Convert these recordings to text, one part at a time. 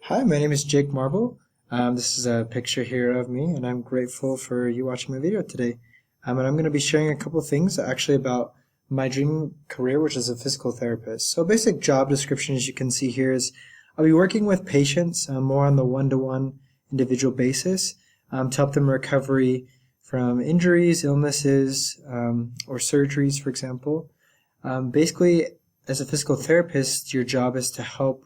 Hi, my name is Jake Marble. This is a picture here of me, and I'm grateful for you watching my video today. And I'm going to be sharing a couple things actually about my dream career, which is a physical therapist. So basic job description, as you can see here, is I'll be working with patients more on the one-to-one individual basis to help them recovery from injuries, illnesses, or surgeries, for example. Basically, as a physical therapist, your job is to help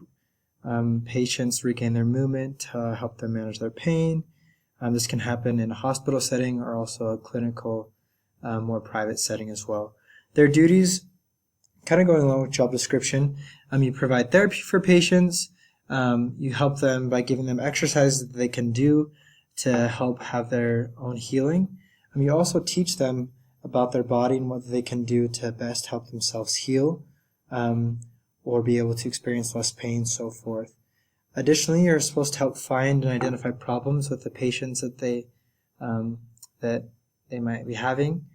patients regain their movement, help them manage their pain. This can happen in a hospital setting or also a clinical, more private setting as well. Their duties, kind of going along with job description, you provide therapy for patients, you help them by giving them exercises that they can do to help have their own healing. You also teach them about their body and what they can do to best help themselves heal. Or be able to experience less pain, so forth. Additionally, you're supposed to help find and identify problems with the patients that they might be having.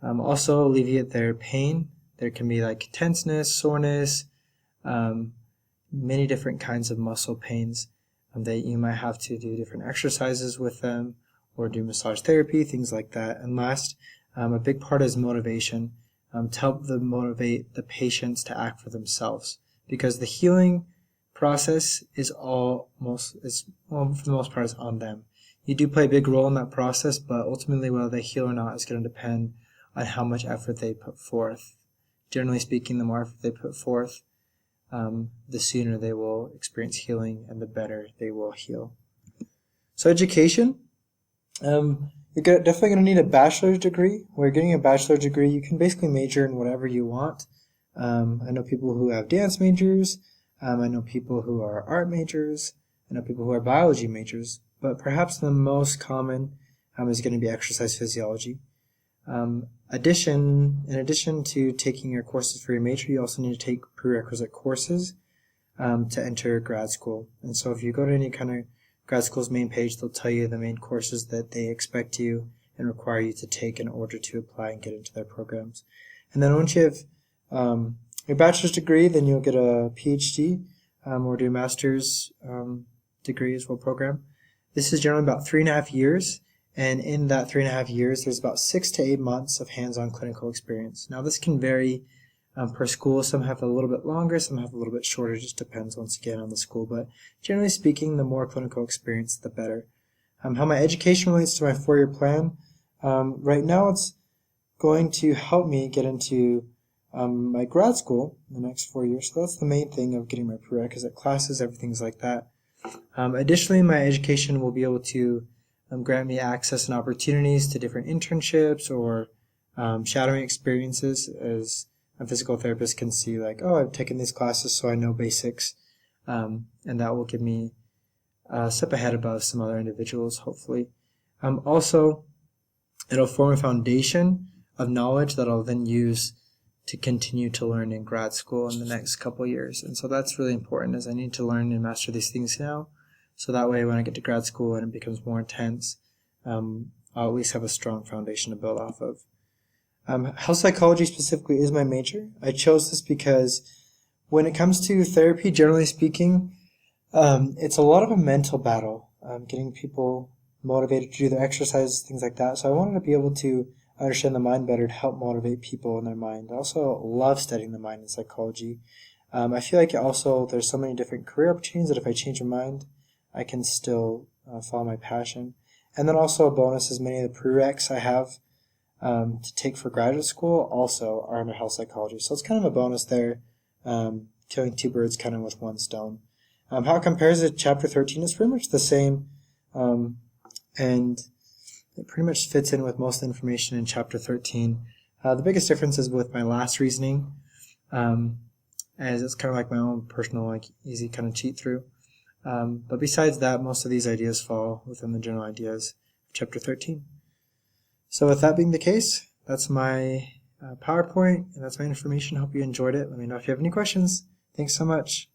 Also alleviate their pain. There can be like tenseness, soreness, many different kinds of muscle pains that you might have to do different exercises with them or do massage therapy, things like that. And last, a big part is motivation. To help them motivate the patients to act for themselves, because the healing process is for the most part is on them. You do play a big role in that process, but ultimately whether they heal or not is going to depend on how much effort they put forth. Generally speaking, the more effort they put forth, the sooner they will experience healing and the better they will heal. So education. You're definitely going to need a bachelor's degree. When you're getting a bachelor's degree, you can basically major in whatever you want. I know people who have dance majors. I know people who are art majors. I know people who are biology majors. But perhaps the most common is going to be exercise physiology. In addition to taking your courses for your major, you also need to take prerequisite courses to enter grad school. And so if you go to any kind of grad school's main page, they'll tell you the main courses that they expect you and require you to take in order to apply and get into their programs. And then once you have your bachelor's degree, then you'll get a PhD or do a master's degree as well program. This is generally about 3.5 years, and in that 3.5 years, there's about 6 to 8 months of hands-on clinical experience. Now, this can vary per school. Some have a little bit longer, some have a little bit shorter. It just depends once again on the school, but generally speaking, the more clinical experience, the better. How my education relates to my 4-year plan. Right now it's going to help me get into my grad school in the next 4 years, so that's the main thing of getting my prerequisite classes, everything's like that. Additionally, my education will be able to grant me access and opportunities to different internships or shadowing experiences, as a physical therapist can see like, oh, I've taken these classes so I know basics, and that will give me a step ahead above some other individuals, hopefully. Also, it'll form a foundation of knowledge that I'll then use to continue to learn in grad school in the next couple years. And so that's really important, as I need to learn and master these things now, so that way when I get to grad school and it becomes more intense, I'll at least have a strong foundation to build off of. Health psychology specifically is my major. I chose this because when it comes to therapy, generally speaking, it's a lot of a mental battle, getting people motivated to do their exercises, things like that. So I wanted to be able to understand the mind better to help motivate people in their mind. I also love studying the mind in psychology. I feel like also there's so many different career opportunities that if I change my mind, I can still follow my passion. And then also a bonus is many of the prereqs I have to take for graduate school also are under health psychology. So it's kind of a bonus there, killing 2 birds kind of with 1 stone. How it compares to Chapter 13 is pretty much the same, and it pretty much fits in with most of the information in Chapter 13. The biggest difference is with my last reasoning, as it's kind of like my own personal, like easy kind of cheat through. But besides that, most of these ideas fall within the general ideas of Chapter 13. So with that being the case, that's my PowerPoint, and that's my information. Hope you enjoyed it. Let me know if you have any questions. Thanks so much.